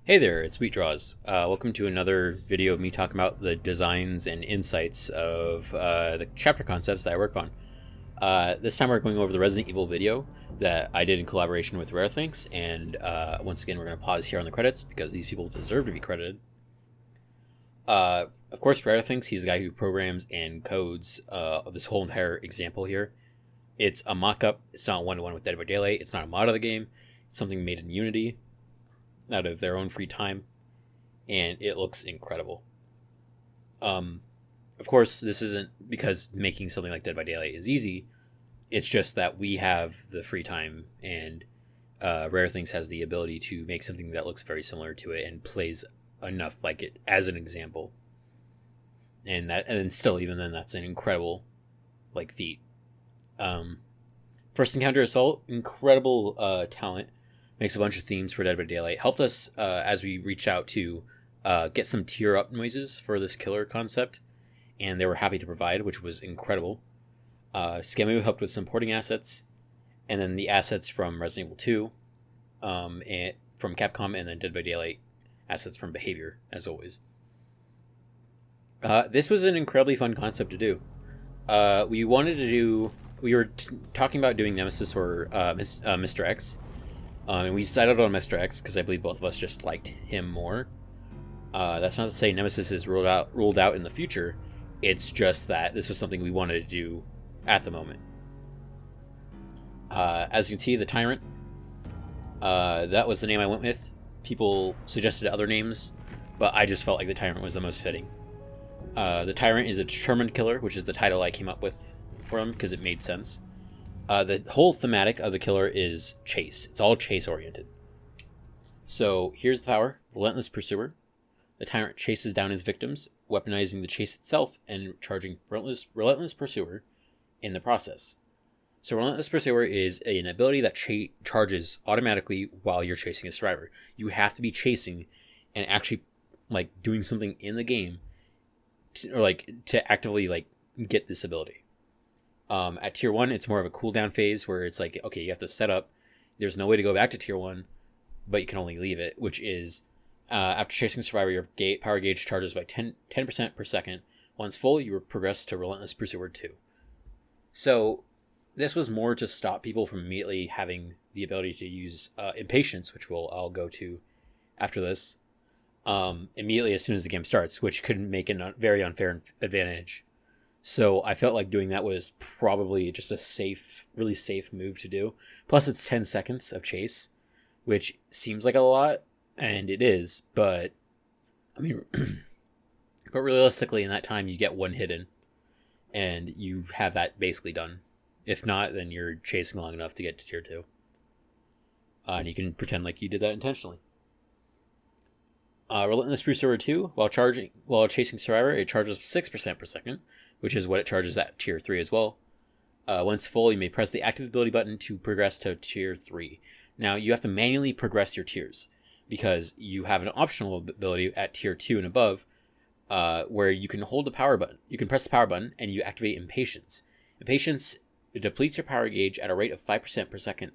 Hey there, it's WheatDraws. Welcome to another video of me talking about the designs and insights of the chapter concepts that I work on. This time we're going over the Resident Evil video that I did in collaboration with RareThinks, and once again we're going to pause here on the credits because these people deserve to be credited. Of course, RareThinks, he's the guy who programs and codes this whole entire example here. It's a mock-up, it's not one-to-one with Dead by Daylight, it's not a mod of the game, it's something made in Unity out of their own free time, and it looks incredible. Of course, this isn't because making something like Dead by Daylight is easy. It's just that we have the free time, and Rare Things has the ability to make something that looks very similar to it and plays enough like it as an example. And then still, even then, that's an incredible feat. First Encounter Assault, incredible talent. Makes a bunch of themes for Dead by Daylight. Helped us as we reached out to get some tier up noises for this killer concept, and they were happy to provide, which was incredible. Skemu helped with some porting assets, and then the assets from Resident Evil 2, and from Capcom, and then Dead by Daylight assets from Behavior, as always. This was an incredibly fun concept to do. We were talking about doing Nemesis or Mr. X. And we decided on Mr. X because I believe both of us just liked him more. That's not to say Nemesis is ruled out in the future. It's just that this was something we wanted to do at the moment. As you can see, the Tyrant. That was the name I went with. People suggested other names, but I just felt like the Tyrant was the most fitting. The Tyrant is a determined killer, which is the title I came up with for him because it made sense. The whole thematic of the killer is chase. It's all chase oriented. So here's the power. Relentless Pursuer. The Tyrant chases down his victims, weaponizing the chase itself and charging Relentless Pursuer in the process. So Relentless Pursuer is an ability that charges automatically while you're chasing a survivor. You have to be chasing and actually doing something in the game to actively get this ability. At tier 1, it's more of a cooldown phase where it's okay, you have to set up. There's no way to go back to tier 1, but you can only leave it, which is after chasing survivor, your power gauge charges by 10% per second. Once full, you progress to Relentless Pursuer 2. So this was more to stop people from immediately having the ability to use Impatience, which I'll go to after this, immediately as soon as the game starts, which could make a very unfair advantage. So I felt like doing that was probably just a really safe move to do. Plus it's 10 seconds of chase, which seems like a lot, and it is, but but realistically in that time you get one hit in, and you have that basically done. If not, then you're chasing long enough to get to tier 2. And you can pretend like you did that intentionally. Relentless Pursuer 2, while chasing survivor, it charges 6% per second, which is what it charges at tier 3 as well. Once full, you may press the active ability button to progress to tier 3. Now, you have to manually progress your tiers, because you have an optional ability at tier 2 and above, where you can hold the power button. You can press the power button, and you activate Impatience. Impatience depletes your power gauge at a rate of 5% per second.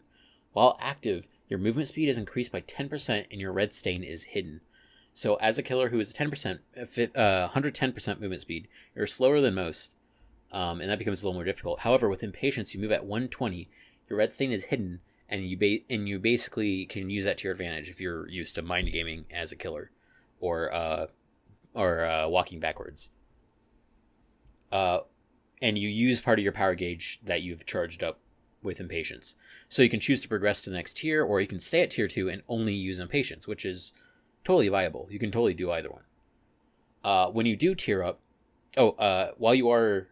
While active, your movement speed is increased by 10%, and your red stain is hidden. So as a killer who is 110% movement speed, you're slower than most, and that becomes a little more difficult. However, with Impatience, you move at 120, your red stain is hidden, and you basically can use that to your advantage if you're used to mind gaming as a killer, or walking backwards. And you use part of your power gauge that you've charged up with Impatience. So you can choose to progress to the next tier, or you can stay at tier 2 and only use Impatience, which is totally viable. You can totally do either one. When you do tier up, while you are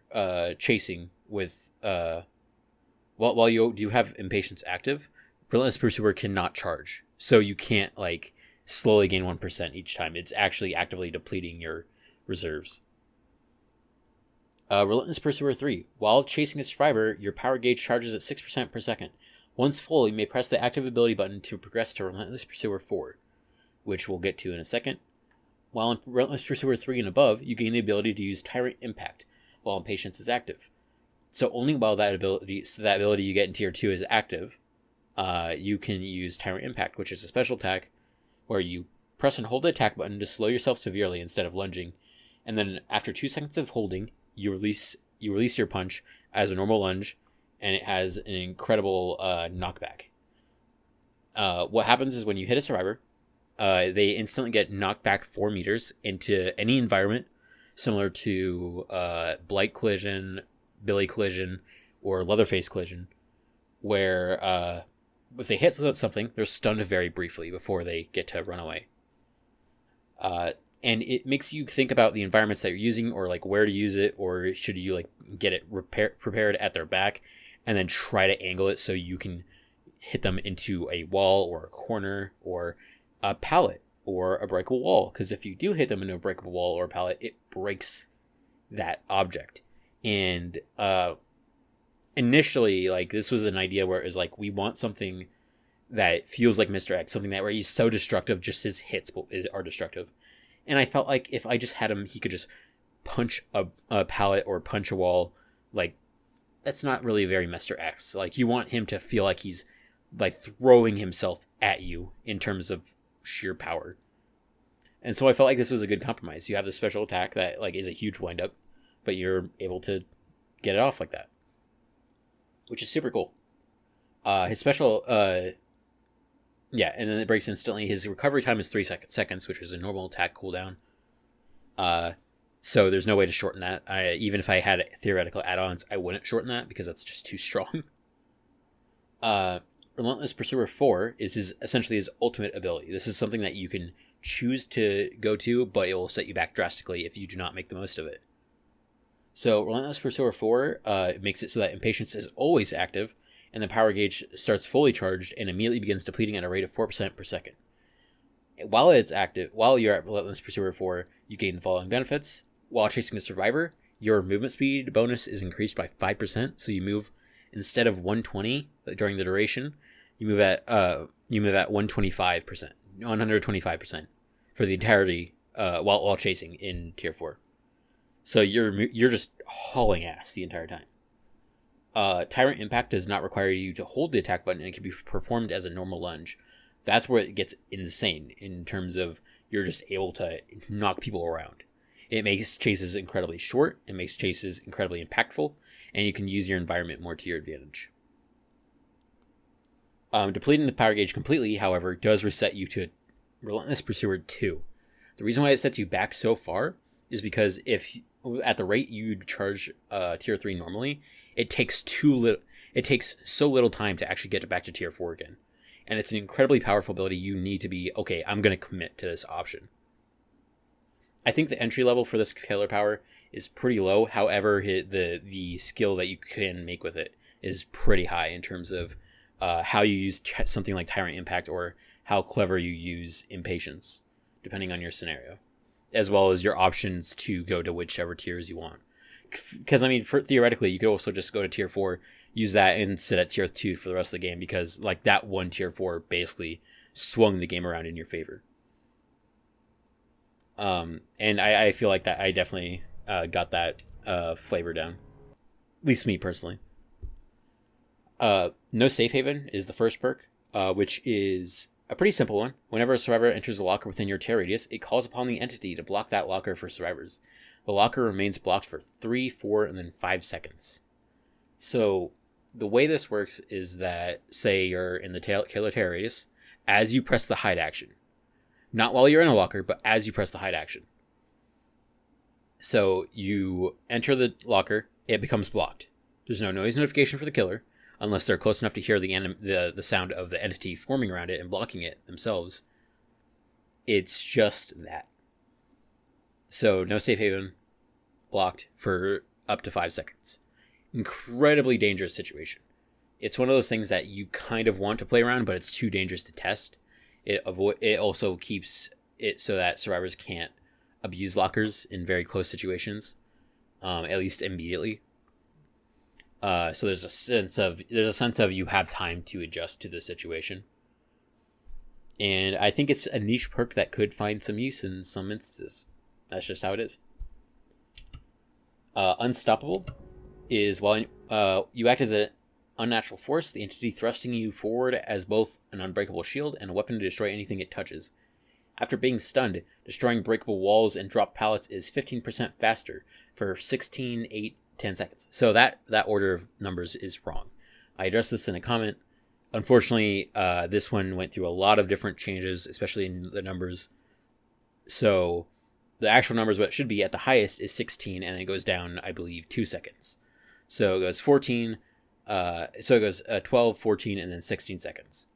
chasing with, while you do have Impatience active, Relentless Pursuer cannot charge. So you can't slowly gain 1% each time. It's actually actively depleting your reserves. Relentless Pursuer 3, while chasing a survivor, your power gauge charges at 6% per second. Once full, you may press the active ability button to progress to Relentless Pursuer 4. Which we'll get to in a second. While in Relentless Pursuer 3 and above, you gain the ability to use Tyrant Impact while Impatience is active. So only while that ability you get in tier 2 is active, you can use Tyrant Impact, which is a special attack where you Press and hold the attack button to slow yourself severely instead of lunging, and then after 2 seconds of holding, you release your punch as a normal lunge, and it has an incredible knockback. What happens is when you hit a survivor, they instantly get knocked back 4 meters into any environment, similar to Blight Collision, Billy Collision, or Leatherface Collision, where if they hit something, they're stunned very briefly before they get to run away. And it makes you think about the environments that you're using, or like where to use it, or should you like get it prepared at their back, and then try to angle it so you can hit them into a wall or a corner or a pallet or a breakable wall. Because if you do hit them into a breakable wall or a pallet, it breaks that object. And initially, like, this was an idea where it was like, we want something that feels like Mr. X, something that where he's so destructive, just his hits are destructive. And I felt like if I just had him, he could just punch a pallet or punch a wall. Like, that's not really very Mr. X. Like, you want him to feel like he's like throwing himself at you in terms of sheer power. And so I felt like this was a good compromise. You have this special attack that like is a huge windup, but you're able to get it off like that, which is super cool. His special, yeah, and then it breaks instantly. His recovery time is 3 seconds, which is a normal attack cooldown. So there's no way to shorten that. Even if I had theoretical add-ons, I wouldn't shorten that because that's just too strong. Relentless Pursuer 4 is essentially his ultimate ability. This is something that you can choose to go to, but it will set you back drastically if you do not make the most of it. So Relentless Pursuer 4 makes it so that Impatience is always active, and the power gauge starts fully charged and immediately begins depleting at a rate of 4% per second. While it's active, while you're at Relentless Pursuer 4, you gain the following benefits. While chasing a survivor, your movement speed bonus is increased by 5%, so you move, instead of 120 during the duration, you move at 125%, 125% for the entirety while chasing in Tier 4. So you're just hauling ass the entire time. Tyrant Impact does not require you to hold the attack button, and it can be performed as a normal lunge. That's where it gets insane in terms of you're just able to knock people around. It makes chases incredibly short, it makes chases incredibly impactful, and you can use your environment more to your advantage. Depleting the power gauge completely, however, does reset you to Relentless Pursuer 2. The reason why it sets you back so far is because if at the rate you charge Tier 3 normally, it takes so little time to actually get back to Tier 4 again. And it's an incredibly powerful ability. You need to be, okay, I'm going to commit to this option. I think the entry level for this killer power is pretty low. However, the skill that you can make with it is pretty high in terms of how you use something like Tyrant Impact, or how clever you use Impatience, depending on your scenario, as well as your options to go to whichever tiers you want. Because, I mean, theoretically, you could also just go to Tier 4, use that, and sit at Tier 2 for the rest of the game, because like that one Tier 4 basically swung the game around in your favor. And I feel like that I definitely got that flavor down. At least me personally. No Safe Haven is the first perk, which is a pretty simple one. Whenever a survivor enters a locker within your tear radius, it calls upon the entity to block that locker for survivors. The locker remains blocked for 3, 4, and then 5 seconds. So the way this works is that, say you're in the killer tear radius, as you press the hide action. Not while you're in a locker, but as you press the hide action. So you enter the locker, it becomes blocked. There's no noise notification for the killer, unless they're close enough to hear the sound of the entity forming around it and blocking it themselves. It's just that. So no safe haven, blocked for up to 5 seconds. Incredibly dangerous situation. It's one of those things that you kind of want to play around, but it's too dangerous to test. It also keeps it so that survivors can't abuse lockers in very close situations, at least immediately. So there's a sense of you have time to adjust to the situation. And I think it's a niche perk that could find some use in some instances. That's just how it is. Unstoppable is while you act as an unnatural force, the entity thrusting you forward as both an unbreakable shield and a weapon to destroy anything it touches. After being stunned, destroying breakable walls and drop pallets is 15% faster for 16, 8, 10 seconds. So that order of numbers is wrong. I addressed this in a comment. Unfortunately, this one went through a lot of different changes, especially in the numbers. So the actual numbers, what it should be at the highest, is 16, and then it goes down, I believe, 2 seconds. So it goes 14, so it goes 12, 14, and then 16 seconds.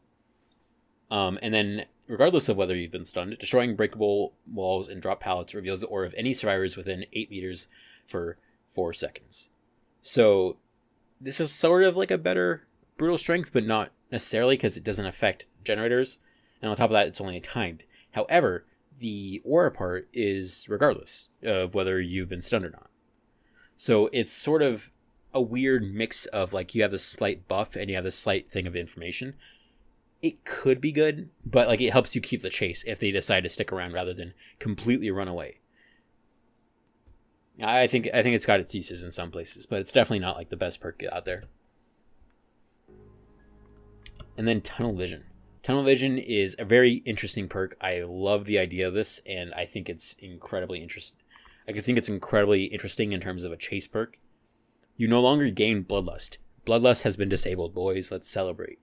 And then, regardless of whether you've been stunned, destroying breakable walls and drop pallets reveals the aura of any survivors within 8 meters for 4 seconds. So this is sort of like a better brutal strength, but not necessarily, because it doesn't affect generators. And on top of that, it's only timed. However, the aura part is regardless of whether you've been stunned or not. So it's sort of a weird mix of, like, you have this slight buff and you have this slight thing of information. It could be good, but like it helps you keep the chase if they decide to stick around rather than completely run away. I think it's got its uses in some places, but it's definitely not like the best perk out there. And then Tunnel Vision. Tunnel Vision is a very interesting perk. I love the idea of this, and I think it's incredibly interesting. I think it's incredibly interesting in terms of a chase perk. You no longer gain Bloodlust. Bloodlust has been disabled, boys. Let's celebrate.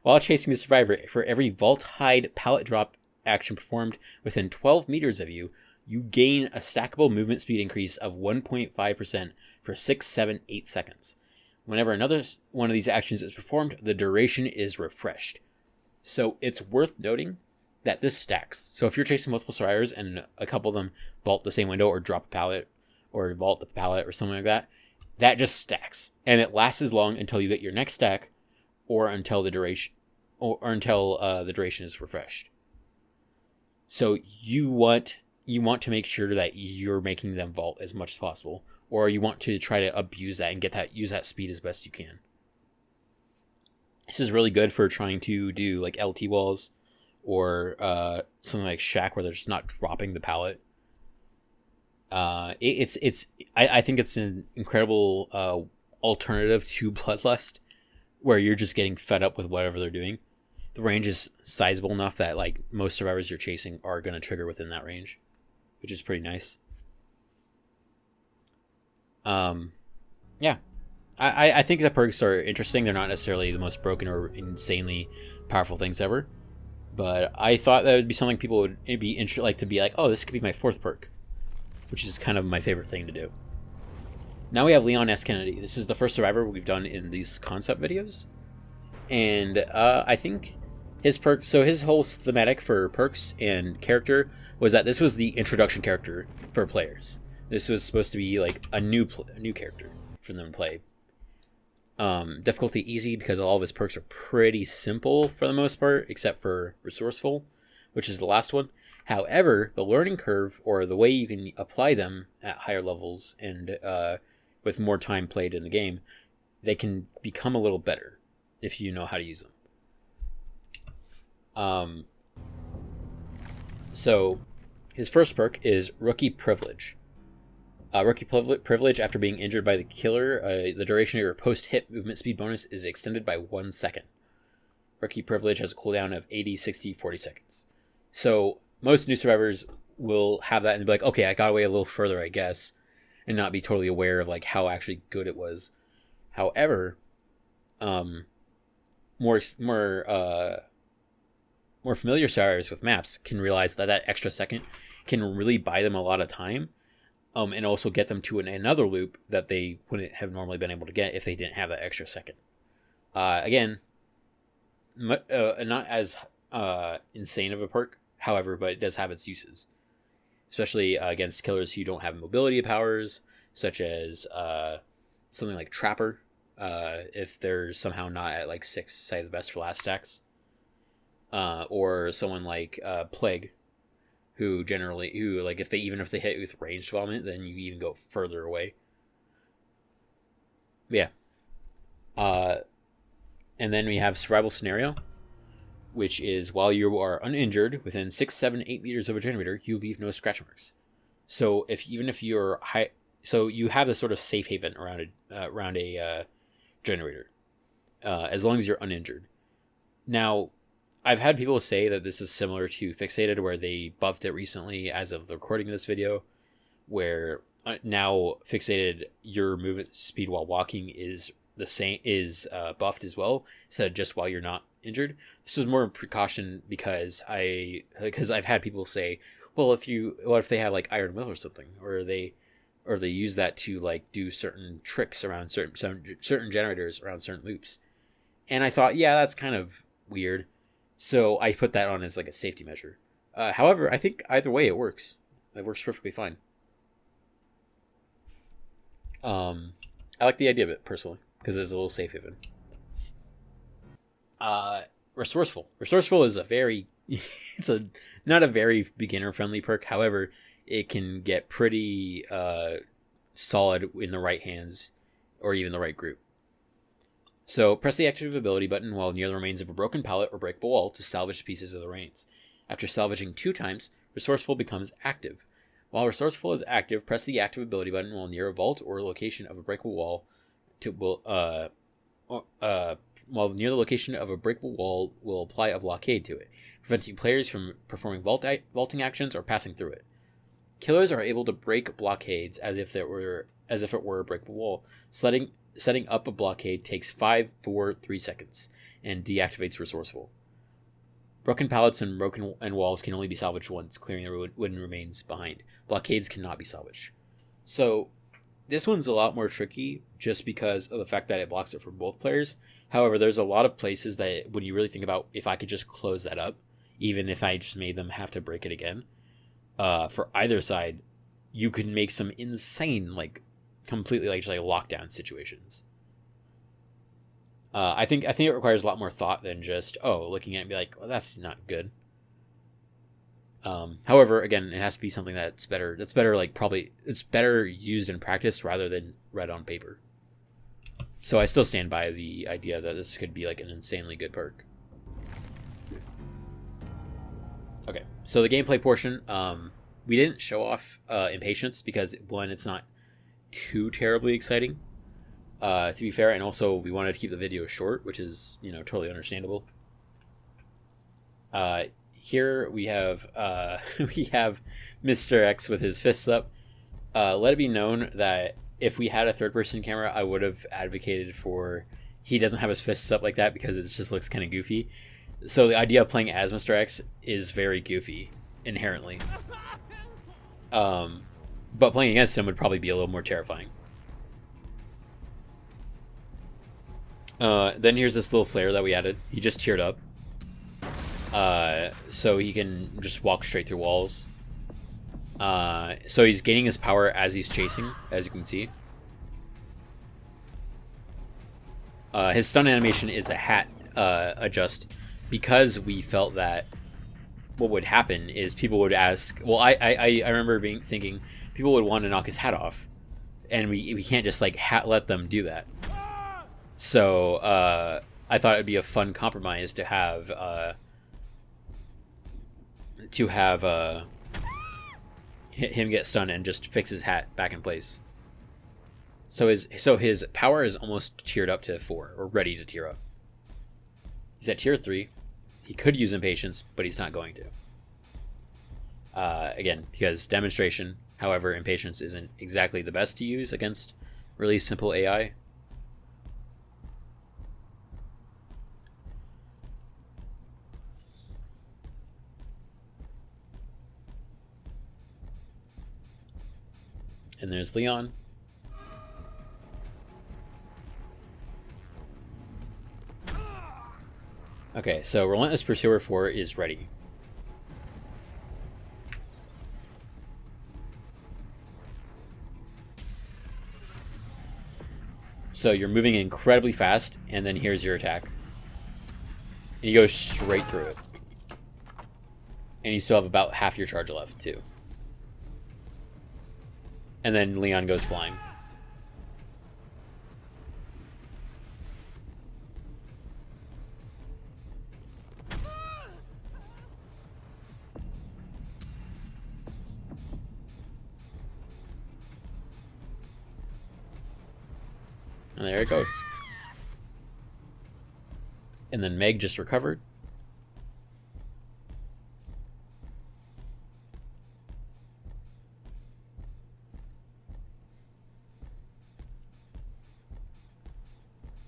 While chasing the survivor, for every vault hide pallet drop action performed within 12 meters of you, you gain a stackable movement speed increase of 1.5% for 6, 7, 8 seconds. Whenever another one of these actions is performed, the duration is refreshed. So it's worth noting that this stacks. So if you're chasing multiple survivors and a couple of them vault the same window or drop a pallet or vault the pallet or something like that, that just stacks. And it lasts as long until you get your next stack or until the duration the duration is refreshed. So you want to make sure that you're making them vault as much as possible, or you want to try to abuse that and use that speed as best you can. This is really good for trying to do like LT walls or something like Shack where they're just not dropping the pallet. I think it's an incredible alternative to Bloodlust, where you're just getting fed up with whatever they're doing. The range is sizable enough that like most survivors you're chasing are going to trigger within that range, which is pretty nice. Yeah. I think the perks are interesting. They're not necessarily the most broken or insanely powerful things ever, but I thought that would be something people would be like to be like, oh, this could be my 4th perk, which is kind of my favorite thing to do. Now we have Leon S. Kennedy. This is the first survivor we've done in these concept videos, and I think his perk. So his whole thematic for perks and character was that this was the introduction character for players. This was supposed to be like a new character for them to play. Difficulty easy because all of his perks are pretty simple for the most part, except for resourceful, which is the last one. However, the learning curve, or the way you can apply them at higher levels and with more time played in the game, they can become a little better if you know how to use them. So his first perk is Rookie Privilege. Rookie Privilege, after being injured by the killer, the duration of your post-hit movement speed bonus is extended by 1 second. Rookie Privilege has a cooldown of 80, 60, 40 seconds. So most new survivors will have that and be like, okay, I got away a little further, I guess, and not be totally aware of like how actually good it was. However, more familiar survivors with maps can realize that extra second can really buy them a lot of time, and also get them to another loop that they wouldn't have normally been able to get if they didn't have that extra second. Again, not as insane of a perk, however, but it does have its uses, especially against killers who don't have mobility powers, such as something like Trapper, if they're somehow not at like 6, say the best for last stacks, or someone like Plague, who like if they hit with range development, then you even go further away. Yeah. And then we have Survival Scenario, which is while you are uninjured within 6, 7, 8 meters of a generator, you leave no scratch marks. So even if you're high, so you have this sort of safe haven around a generator, as long as you're uninjured. Now, I've had people say that this is similar to Fixated, where they buffed it recently as of the recording of this video, where now Fixated, your movement speed while walking is the same, is buffed as well, instead of just while you're not injured. This was more precaution because I've had people say, well, what if they have like Iron Will or something, or they use that to like do certain tricks around certain generators around certain loops. And I thought, yeah, that's kind of weird. So I put that on as like a safety measure. However, I think either way it works. It works perfectly fine. I like the idea of it personally because it's a little safe haven. Resourceful. Resourceful is it's not a very beginner friendly perk. However, it can get pretty solid in the right hands or even the right group. So press the active ability button while near the remains of a broken pallet or breakable wall to salvage pieces of the remains. After salvaging 2 times, Resourceful becomes active. While Resourceful is active, press the active ability button while near a vault or location of a breakable wall while near the location of a breakable wall will apply a blockade to it, preventing players from performing vaulting actions or passing through it. Killers are able to break blockades as if it were a breakable wall. Setting up a blockade takes 5, 4, 3 seconds and deactivates Resourceful. Broken pallets and walls can only be salvaged once, clearing the wooden remains behind. Blockades cannot be salvaged. So this one's a lot more tricky just because of the fact that it blocks it for both players. However, there's a lot of places that when you really think about if I could just close that up, even if I just made them have to break it again, for either side, you could make some insane, like, completely like just like lockdown situations. I think it requires a lot more thought than just looking at it and be like, well, that's not good. However, again, it has to be something that's better. Like probably it's better used in practice rather than read on paper. So I still stand by the idea that this could be like an insanely good perk. Okay, so the gameplay portion, we didn't show off Impatience because one, it's not too terribly exciting, to be fair, and also we wanted to keep the video short, which is totally understandable. Here we have Mr. X with his fists up. Let it be known that if we had a third-person camera, I would have advocated for he doesn't have his fists up like that because it just looks kind of goofy. So the idea of playing as Mr. X is very goofy inherently. But playing against him would probably be a little more terrifying. Then here's this little flare that we added. He just teared up. So he can just walk straight through walls. So he's gaining his power as he's chasing, as you can see. His stun animation is a hat adjust because we felt that what would happen is people would ask. Well, I remember thinking people would want to knock his hat off, and we can't just like let them do that. So I thought it'd be a fun compromise to have him get stunned and just fix his hat back in place. So his power is almost tiered up to 4, or ready to tier up. He's at tier 3. He could use Impatience, but he's not going to. Again, because demonstration. However, Impatience isn't exactly the best to use against really simple AI. And there's Leon. Okay, so Relentless Pursuer 4 is ready. So you're moving incredibly fast, and then here's your attack. And you go straight through it. And you still have about half your charge left, too. And then Leon goes flying. And there it goes. And then Meg just recovered.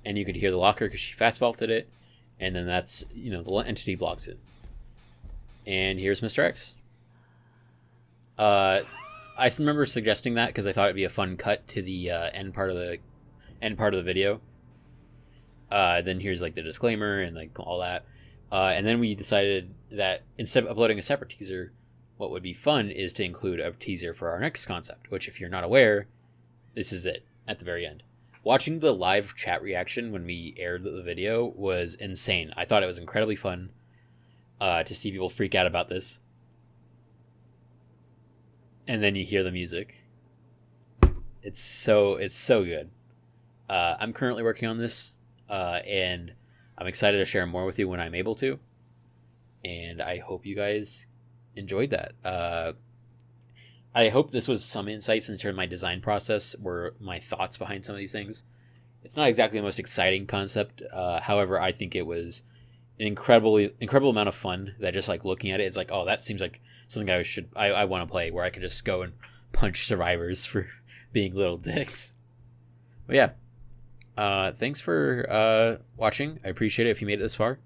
and you could hear the locker because she fast vaulted it, and then that's, you know, the entity blocks it. And here's Mr. X. I remember suggesting that because I thought it'd be a fun cut to the end part of the video. Then here's like the disclaimer and like all that. And then we decided that instead of uploading a separate teaser, what would be fun is to include a teaser for our next concept, which, if you're not aware, this is it at the very end. Watching the live chat reaction when we aired the video was insane. I thought it was incredibly fun to see people freak out about this. And then you hear the music. It's so good. I'm currently working on this, and I'm excited to share more with you when I'm able to. And I hope you guys enjoyed that. I hope this was some insights into my design process, or my thoughts behind some of these things. It's not exactly the most exciting concept. However, I think it was an incredible amount of fun that just like looking at it, it's like, oh, that seems like something I want to play, where I can just go and punch survivors for being little dicks. But yeah, thanks for watching. I appreciate it if you made it this far.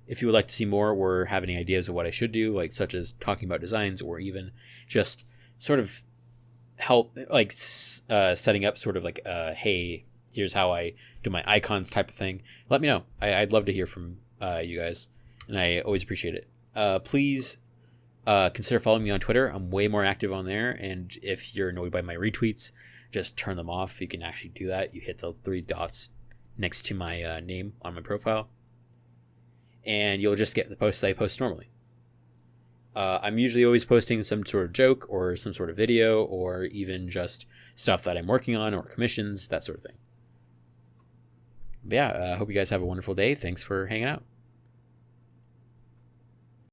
If you would like to see more or have any ideas of what I should do, like such as talking about designs, or even just sort of help, like setting up sort of like, hey, here's how I do my icons type of thing, let me know. I'd love to hear from you guys, and I always appreciate it. Please consider following me on Twitter. I'm way more active on there, and if you're annoyed by my retweets, just turn them off. You can actually do that. You hit the 3 dots next to my name on my profile, and you'll just get the posts I post normally. I'm usually always posting some sort of joke or some sort of video, or even just stuff that I'm working on, or commissions, that sort of thing. But yeah, I hope you guys have a wonderful day. Thanks for hanging out.